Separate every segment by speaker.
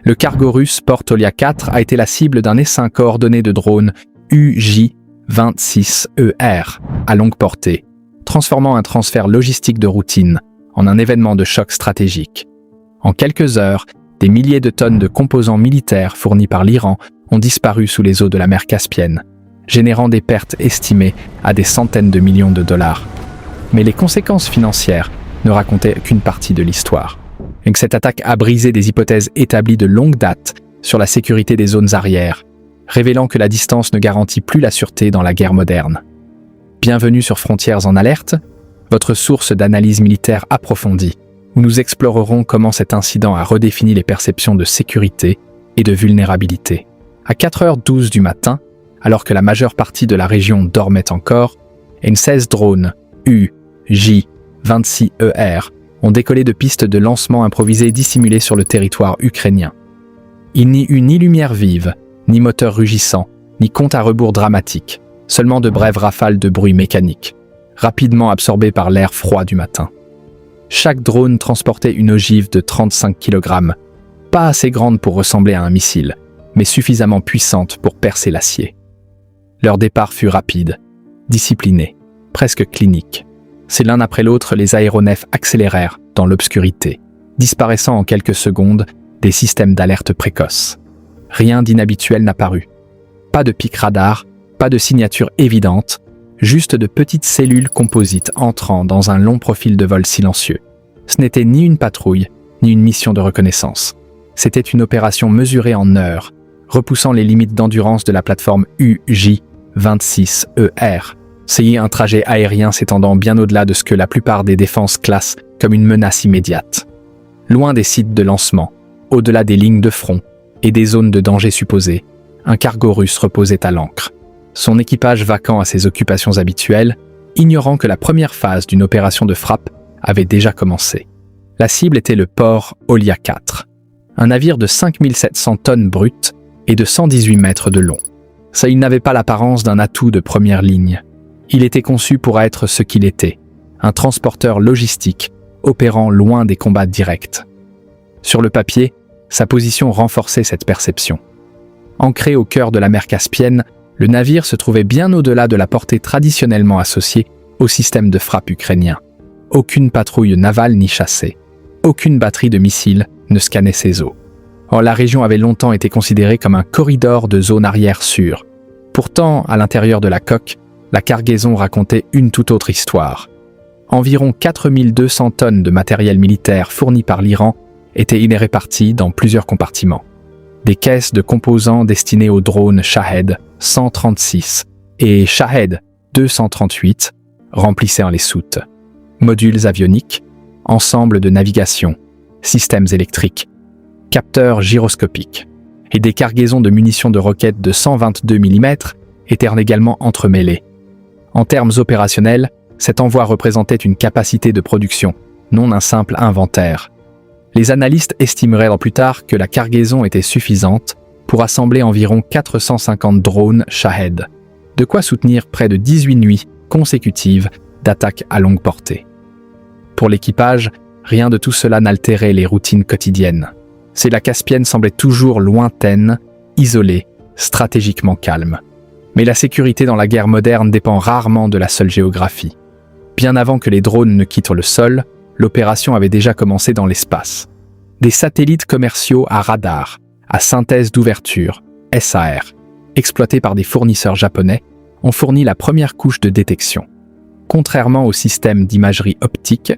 Speaker 1: Le cargo russe Portolia 4 a été la cible d'un essaim coordonné de drones UJ-26ER à longue portée, transformant un transfert logistique de routine en un événement de choc stratégique. En quelques heures, des milliers de tonnes de composants militaires fournis par l'Iran ont disparu sous les eaux de la mer Caspienne, générant des pertes estimées à des centaines de millions de dollars. Mais les conséquences financières ne racontaient qu'une partie de l'histoire. Et que cette attaque a brisé des hypothèses établies de longue date sur la sécurité des zones arrières, révélant que la distance ne garantit plus la sûreté dans la guerre moderne. Bienvenue sur Frontières en alerte, votre source d'analyse militaire approfondie, où nous explorerons comment cet incident a redéfini les perceptions de sécurité et de vulnérabilité. À 4h12 du matin, alors que la majeure partie de la région dormait encore, N-16 drones UJ-26ER ont décollé de pistes de lancement improvisées dissimulées sur le territoire ukrainien. Il n'y eut ni lumière vive, ni moteur rugissant, ni compte à rebours dramatique, seulement de brèves rafales de bruit mécanique, rapidement absorbées par l'air froid du matin. Chaque drone transportait une ogive de 35 kg, pas assez grande pour ressembler à un missile, mais suffisamment puissante pour percer l'acier. Leur départ fut rapide, discipliné, presque clinique. C'est l'un après l'autre, les aéronefs accélérèrent dans l'obscurité, disparaissant en quelques secondes des systèmes d'alerte précoce. Rien d'inhabituel n'apparut. Pas de pic radar, pas de signature évidente, juste de petites cellules composites entrant dans un long profil de vol silencieux. Ce n'était ni une patrouille, ni une mission de reconnaissance. C'était une opération mesurée en heures, repoussant les limites d'endurance de la plateforme UJ-26ER. C'est un trajet aérien s'étendant bien au-delà de ce que la plupart des défenses classent comme une menace immédiate. Loin des sites de lancement, au-delà des lignes de front et des zones de danger supposées, un cargo russe reposait à l'ancre, son équipage vacant à ses occupations habituelles, ignorant que la première phase d'une opération de frappe avait déjà commencé. La cible était le port Olia 4, un navire de 5700 tonnes brutes et de 118 mètres de long. Ça, il n'avait pas l'apparence d'un atout de première ligne. Il était conçu pour être ce qu'il était, un transporteur logistique opérant loin des combats directs. Sur le papier, sa position renforçait cette perception. Ancré au cœur de la mer Caspienne, le navire se trouvait bien au-delà de la portée traditionnellement associée au système de frappe ukrainien. Aucune patrouille navale n'y chassait. Aucune batterie de missiles ne scannait ses eaux. Or, la région avait longtemps été considérée comme un corridor de zone arrière sûre. Pourtant, à l'intérieur de la coque, la cargaison racontait une toute autre histoire. Environ 4200 tonnes de matériel militaire fourni par l'Iran étaient réparties dans plusieurs compartiments. Des caisses de composants destinés aux drones Shahed 136 et Shahed 238 remplissaient les soutes. Modules avioniques, ensemble de navigation, systèmes électriques, capteurs gyroscopiques et des cargaisons de munitions de roquettes de 122 mm étaient également entremêlées. En termes opérationnels, cet envoi représentait une capacité de production, non un simple inventaire. Les analystes estimeraient plus tard que la cargaison était suffisante pour assembler environ 450 drones Shahed, de quoi soutenir près de 18 nuits consécutives d'attaques à longue portée. Pour l'équipage, rien de tout cela n'altérait les routines quotidiennes. La Caspienne semblait toujours lointaine, isolée, stratégiquement calme. Mais la sécurité dans la guerre moderne dépend rarement de la seule géographie. Bien avant que les drones ne quittent le sol, l'opération avait déjà commencé dans l'espace. Des satellites commerciaux à radar, à synthèse d'ouverture, SAR, exploités par des fournisseurs japonais, ont fourni la première couche de détection. Contrairement au système d'imagerie optique,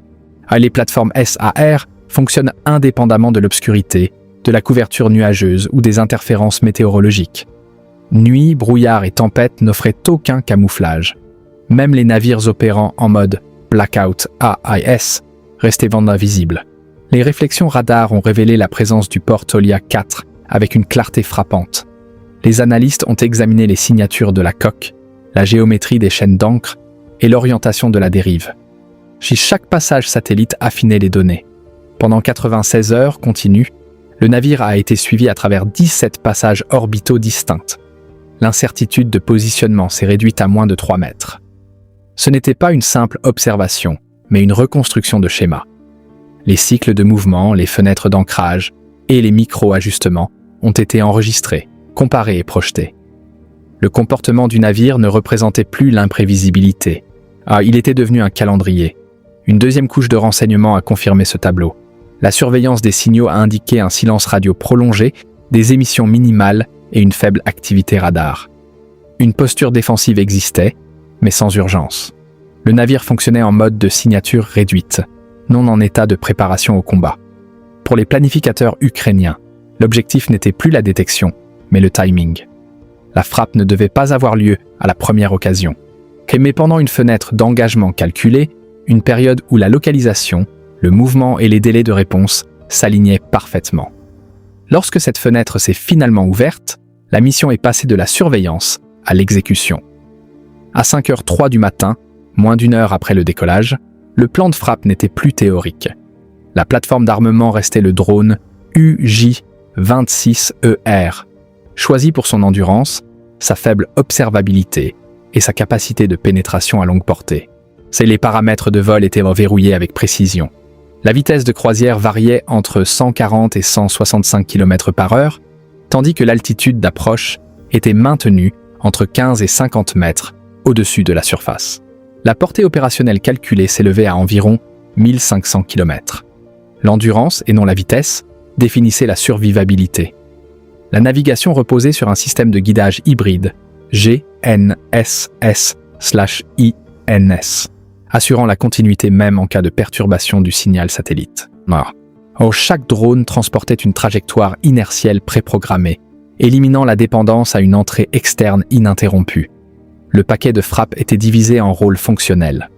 Speaker 1: les plateformes SAR fonctionnent indépendamment de l'obscurité, de la couverture nuageuse ou des interférences météorologiques. Nuit, brouillard et tempête n'offraient aucun camouflage. Même les navires opérant en mode Blackout AIS restaient invisibles. Les réflexions radar ont révélé la présence du port Olia 4 avec une clarté frappante. Les analystes ont examiné les signatures de la coque, la géométrie des chaînes d'encre et l'orientation de la dérive. Chaque passage satellite affinait les données. Pendant 96 heures continues, le navire a été suivi à travers 17 passages orbitaux distincts. L'incertitude de positionnement s'est réduite à moins de 3 mètres. Ce n'était pas une simple observation, mais une reconstruction de schéma. Les cycles de mouvement, les fenêtres d'ancrage et les micro-ajustements ont été enregistrés, comparés et projetés. Le comportement du navire ne représentait plus l'imprévisibilité. Il était devenu un calendrier. Une deuxième couche de renseignements a confirmé ce tableau. La surveillance des signaux a indiqué un silence radio prolongé, des émissions minimales et une faible activité radar. Une posture défensive existait, mais sans urgence. Le navire fonctionnait en mode de signature réduite, non en état de préparation au combat. Pour les planificateurs ukrainiens, l'objectif n'était plus la détection, mais le timing. La frappe ne devait pas avoir lieu à la première occasion, mais pendant une fenêtre d'engagement calculée, une période où la localisation, le mouvement et les délais de réponse s'alignaient parfaitement. Lorsque cette fenêtre s'est finalement ouverte, la mission est passée de la surveillance à l'exécution. À 5h03 du matin, moins d'une heure après le décollage, le plan de frappe n'était plus théorique. La plateforme d'armement restait le drone UJ-26ER, choisi pour son endurance, sa faible observabilité et sa capacité de pénétration à longue portée. Les paramètres de vol étaient verrouillés avec précision. La vitesse de croisière variait entre 140 et 165 km/h, tandis que l'altitude d'approche était maintenue entre 15 et 50 mètres au-dessus de la surface. La portée opérationnelle calculée s'élevait à environ 1500 km. L'endurance, et non la vitesse, définissait la survivabilité. La navigation reposait sur un système de guidage hybride, GNSS/INS, assurant la continuité même en cas de perturbation du signal satellite. Chaque drone transportait une trajectoire inertielle préprogrammée, éliminant la dépendance à une entrée externe ininterrompue. Le paquet de frappe était divisé en rôles fonctionnels.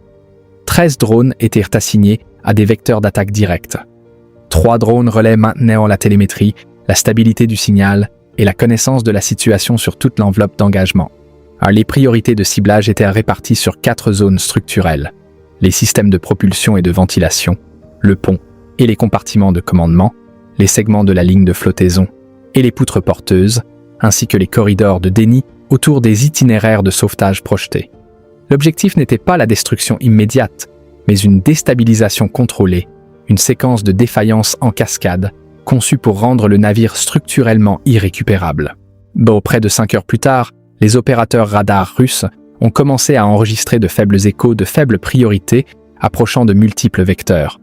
Speaker 1: 13 drones étaient assignés à des vecteurs d'attaque directe. 3 drones relais maintenaient la télémétrie, la stabilité du signal et la connaissance de la situation sur toute l'enveloppe d'engagement. Les priorités de ciblage étaient réparties sur 4 zones structurelles: les systèmes de propulsion et de ventilation, le pont et les compartiments de commandement, les segments de la ligne de flottaison et les poutres porteuses, ainsi que les corridors de déni autour des itinéraires de sauvetage projetés. L'objectif n'était pas la destruction immédiate, mais une déstabilisation contrôlée, une séquence de défaillance en cascade, conçue pour rendre le navire structurellement irrécupérable. Près de 5 heures plus tard, les opérateurs radars russes ont commencé à enregistrer de faibles échos de faibles priorités approchant de multiples vecteurs.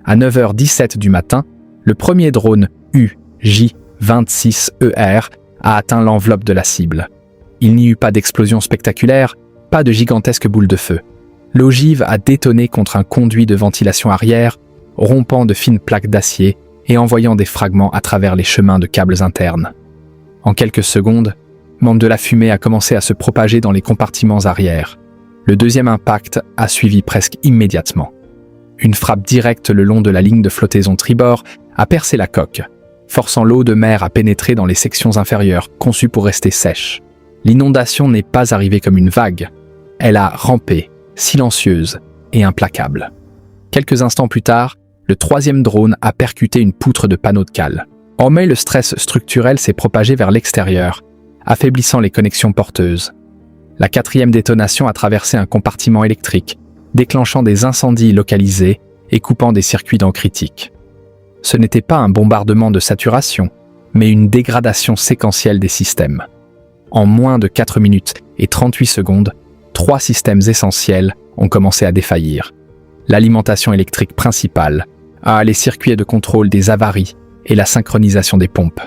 Speaker 1: À 9h17 du matin, le premier drone UJ-26ER a atteint l'enveloppe de la cible. Il n'y eut pas d'explosion spectaculaire, pas de gigantesque boule de feu. L'ogive a détonné contre un conduit de ventilation arrière, rompant de fines plaques d'acier et envoyant des fragments à travers les chemins de câbles internes. En quelques secondes, de la fumée a commencé à se propager dans les compartiments arrière. Le deuxième impact a suivi presque immédiatement. Une frappe directe le long de la ligne de flottaison tribord a percé la coque, forçant l'eau de mer à pénétrer dans les sections inférieures, conçues pour rester sèches. L'inondation n'est pas arrivée comme une vague. Elle a rampé, silencieuse et implacable. Quelques instants plus tard, le troisième drone a percuté une poutre de panneaux de cale. Mais le stress structurel s'est propagé vers l'extérieur, affaiblissant les connexions porteuses. La quatrième détonation a traversé un compartiment électrique, déclenchant des incendies localisés et coupant des circuits d'eau critiques. Ce n'était pas un bombardement de saturation, mais une dégradation séquentielle des systèmes. En moins de 4 minutes et 38 secondes, 3 systèmes essentiels ont commencé à défaillir. L'alimentation électrique principale, les circuits de contrôle des avaries et la synchronisation des pompes.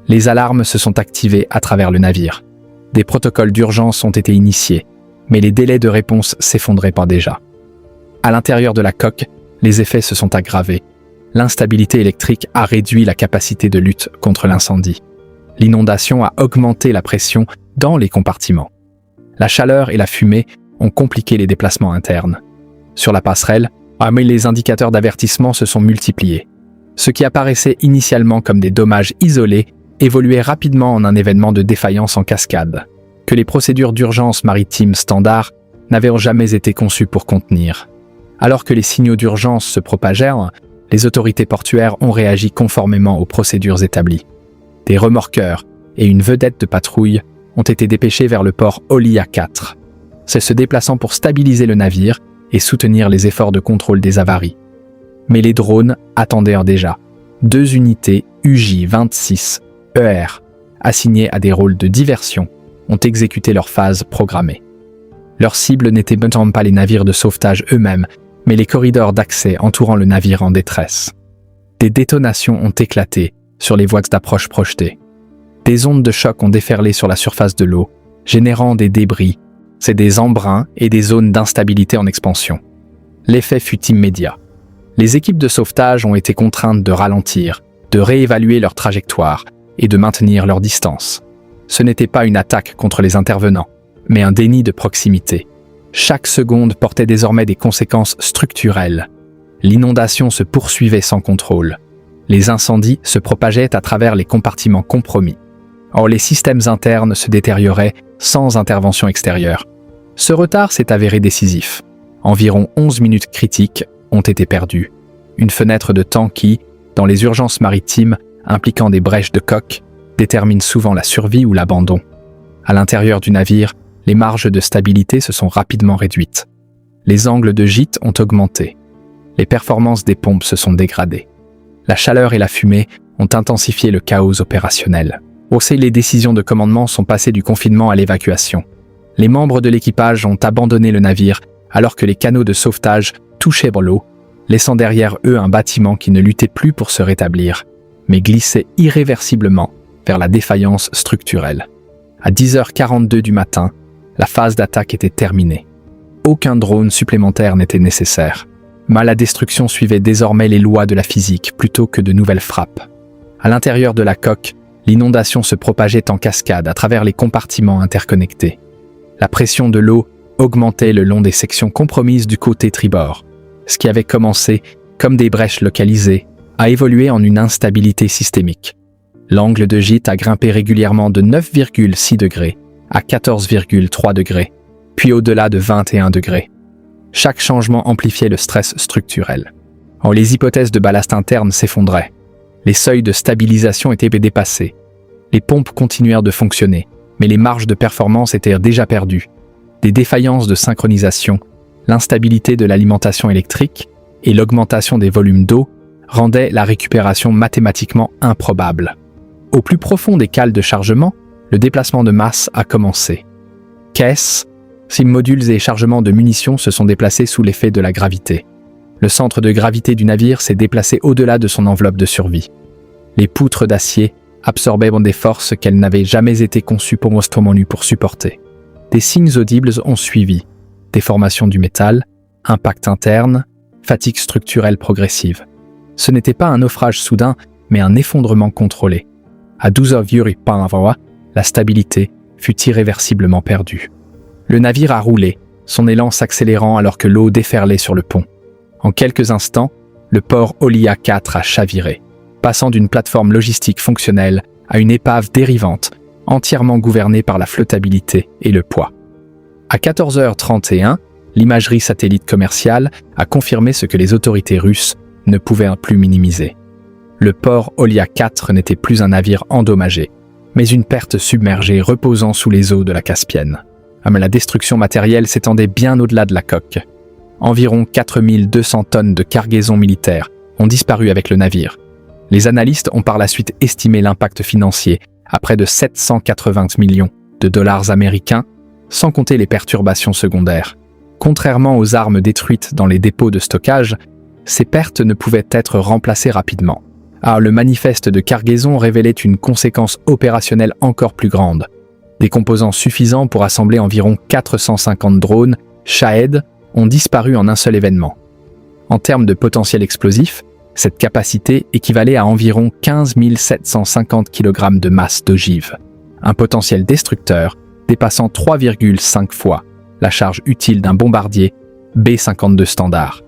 Speaker 1: Les alarmes se sont activées à travers le navire. Des protocoles d'urgence ont été initiés, mais les délais de réponse s'effondraient pas déjà. À l'intérieur de la coque, les effets se sont aggravés. L'instabilité électrique a réduit la capacité de lutte contre l'incendie. L'inondation a augmenté la pression dans les compartiments. La chaleur et la fumée ont compliqué les déplacements internes. Sur la passerelle, les indicateurs d'avertissement se sont multipliés. Ce qui apparaissait initialement comme des dommages isolés évoluait rapidement en un événement de défaillance en cascade, que les procédures d'urgence maritime standard n'avaient jamais été conçues pour contenir. Alors que les signaux d'urgence se propagèrent, les autorités portuaires ont réagi conformément aux procédures établies. Des remorqueurs et une vedette de patrouille ont été dépêchés vers le port Olia 4, se déplaçant pour stabiliser le navire et soutenir les efforts de contrôle des avaries. Mais les drones attendaient déjà. 2 unités UJ-26ER, assignés à des rôles de diversion, ont exécuté leur phase programmée. Leur cible n'était maintenant pas les navires de sauvetage eux-mêmes, mais les corridors d'accès entourant le navire en détresse. Des détonations ont éclaté sur les voies d'approche projetées. Des ondes de choc ont déferlé sur la surface de l'eau, générant des débris, c'est des embruns et des zones d'instabilité en expansion. L'effet fut immédiat. Les équipes de sauvetage ont été contraintes de ralentir, de réévaluer leur trajectoire et de maintenir leur distance. Ce n'était pas une attaque contre les intervenants, mais un déni de proximité. Chaque seconde portait désormais des conséquences structurelles. L'inondation se poursuivait sans contrôle. Les incendies se propageaient à travers les compartiments compromis. Or, les systèmes internes se détérioraient sans intervention extérieure. Ce retard s'est avéré décisif. Environ 11 minutes critiques ont été perdues. Une fenêtre de temps qui, dans les urgences maritimes impliquant des brèches de coque, détermine souvent la survie ou l'abandon. À l'intérieur du navire, les marges de stabilité se sont rapidement réduites. Les angles de gîte ont augmenté. Les performances des pompes se sont dégradées. La chaleur et la fumée ont intensifié le chaos opérationnel. Aussi, les décisions de commandement sont passées du confinement à l'évacuation. Les membres de l'équipage ont abandonné le navire alors que les canaux de sauvetage touchaient l'eau, laissant derrière eux un bâtiment qui ne luttait plus pour se rétablir, mais glissait irréversiblement vers la défaillance structurelle. À 10h42 du matin, la phase d'attaque était terminée. Aucun drone supplémentaire n'était nécessaire. Mais la destruction suivait désormais les lois de la physique plutôt que de nouvelles frappes. À l'intérieur de la coque, l'inondation se propageait en cascade à travers les compartiments interconnectés. La pression de l'eau augmentait le long des sections compromises du côté tribord. Ce qui avait commencé comme des brèches localisées a évolué en une instabilité systémique. L'angle de gîte a grimpé régulièrement de 9,6 degrés à 14,3 degrés, puis au-delà de 21 degrés. Chaque changement amplifiait le stress structurel. Or, les hypothèses de ballast interne s'effondraient. Les seuils de stabilisation étaient dépassés. Les pompes continuèrent de fonctionner, mais les marges de performance étaient déjà perdues. Des défaillances de synchronisation, l'instabilité de l'alimentation électrique et l'augmentation des volumes d'eau rendaient la récupération mathématiquement improbable. Au plus profond des cales de chargement, le déplacement de masse a commencé. Caisses, modules et chargements de munitions se sont déplacés sous l'effet de la gravité. Le centre de gravité du navire s'est déplacé au-delà de son enveloppe de survie. Les poutres d'acier absorbaient des forces qu'elles n'avaient jamais été conçues pour supporter. Des signes audibles ont suivi. Déformation du métal, impact interne, fatigue structurelle progressive. Ce n'était pas un naufrage soudain, mais un effondrement contrôlé. À 12h, la stabilité fut irréversiblement perdue. Le navire a roulé, son élan s'accélérant alors que l'eau déferlait sur le pont. En quelques instants, le port Olia 4 a chaviré, passant d'une plateforme logistique fonctionnelle à une épave dérivante, entièrement gouvernée par la flottabilité et le poids. À 14h31, l'imagerie satellite commerciale a confirmé ce que les autorités russes ne pouvaient plus minimiser. Le port Olia 4 n'était plus un navire endommagé, mais une perte submergée reposant sous les eaux de la Caspienne. Mais la destruction matérielle s'étendait bien au-delà de la coque. Environ 4200 tonnes de cargaison militaire ont disparu avec le navire. Les analystes ont par la suite estimé l'impact financier à près de 780 millions de dollars américains, sans compter les perturbations secondaires. Contrairement aux armes détruites dans les dépôts de stockage, ces pertes ne pouvaient être remplacées rapidement. Le manifeste de cargaison révélait une conséquence opérationnelle encore plus grande. Des composants suffisants pour assembler environ 450 drones Shahed ont disparu en un seul événement. En termes de potentiel explosif, cette capacité équivalait à environ 15 750 kg de masse d'ogive, un potentiel destructeur dépassant 3,5 fois la charge utile d'un bombardier B-52 standard.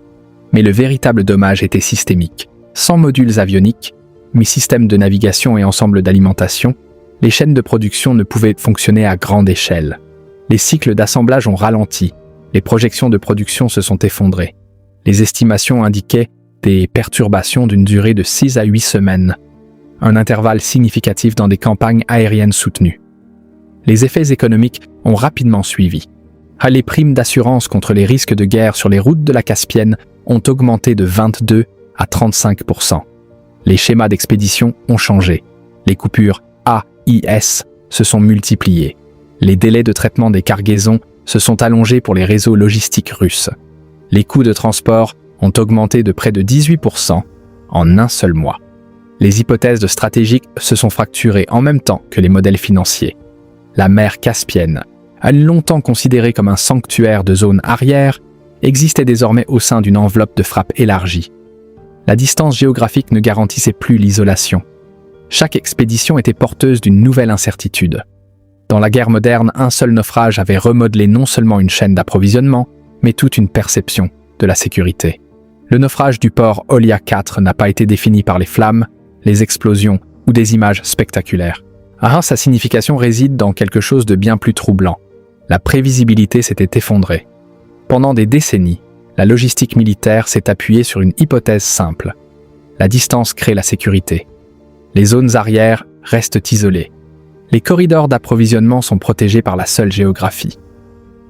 Speaker 1: Mais le véritable dommage était systémique. Sans modules avioniques, mi-système de navigation et ensemble d'alimentation, les chaînes de production ne pouvaient fonctionner à grande échelle. Les cycles d'assemblage ont ralenti, les projections de production se sont effondrées. Les estimations indiquaient des perturbations d'une durée de 6 à 8 semaines, un intervalle significatif dans des campagnes aériennes soutenues. Les effets économiques ont rapidement suivi. Les primes d'assurance contre les risques de guerre sur les routes de la Caspienne ont augmenté de 22 à 35%. Les schémas d'expédition ont changé. Les coupures AIS se sont multipliées. Les délais de traitement des cargaisons se sont allongés pour les réseaux logistiques russes. Les coûts de transport ont augmenté de près de 18% en un seul mois. Les hypothèses stratégiques se sont fracturées en même temps que les modèles financiers. La mer Caspienne, longtemps considérée comme un sanctuaire de zone arrière, existait désormais au sein d'une enveloppe de frappe élargie. La distance géographique ne garantissait plus l'isolation. Chaque expédition était porteuse d'une nouvelle incertitude. Dans la guerre moderne, un seul naufrage avait remodelé non seulement une chaîne d'approvisionnement, mais toute une perception de la sécurité. Le naufrage du port Olia 4 n'a pas été défini par les flammes, les explosions ou des images spectaculaires. Sa signification réside dans quelque chose de bien plus troublant. La prévisibilité s'était effondrée. Pendant des décennies, la logistique militaire s'est appuyée sur une hypothèse simple. La distance crée la sécurité. Les zones arrières restent isolées. Les corridors d'approvisionnement sont protégés par la seule géographie.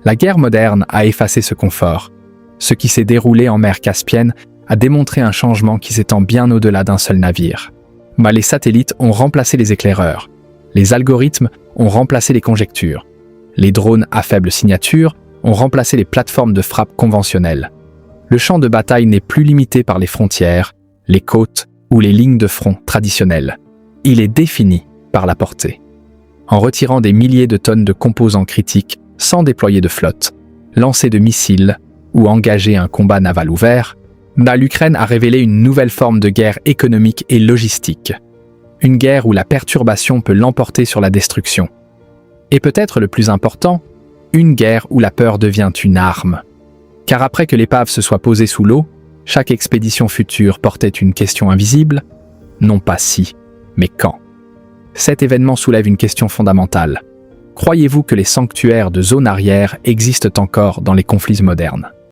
Speaker 1: La guerre moderne a effacé ce confort. Ce qui s'est déroulé en mer Caspienne a démontré un changement qui s'étend bien au-delà d'un seul navire. Les satellites ont remplacé les éclaireurs. Les algorithmes ont remplacé les conjectures. Les drones à faible signature ont remplacé les plateformes de frappe conventionnelles. Le champ de bataille n'est plus limité par les frontières, les côtes ou les lignes de front traditionnelles. Il est défini par la portée. En retirant des milliers de tonnes de composants critiques sans déployer de flotte, lancer de missiles ou engager un combat naval ouvert, l'Ukraine a révélé une nouvelle forme de guerre économique et logistique. Une guerre où la perturbation peut l'emporter sur la destruction. Et peut-être le plus important, une guerre où la peur devient une arme. Car après que l'épave se soit posée sous l'eau, chaque expédition future portait une question invisible, non pas si, mais quand. Cet événement soulève une question fondamentale. Croyez-vous que les sanctuaires de zone arrière existent encore dans les conflits modernes ?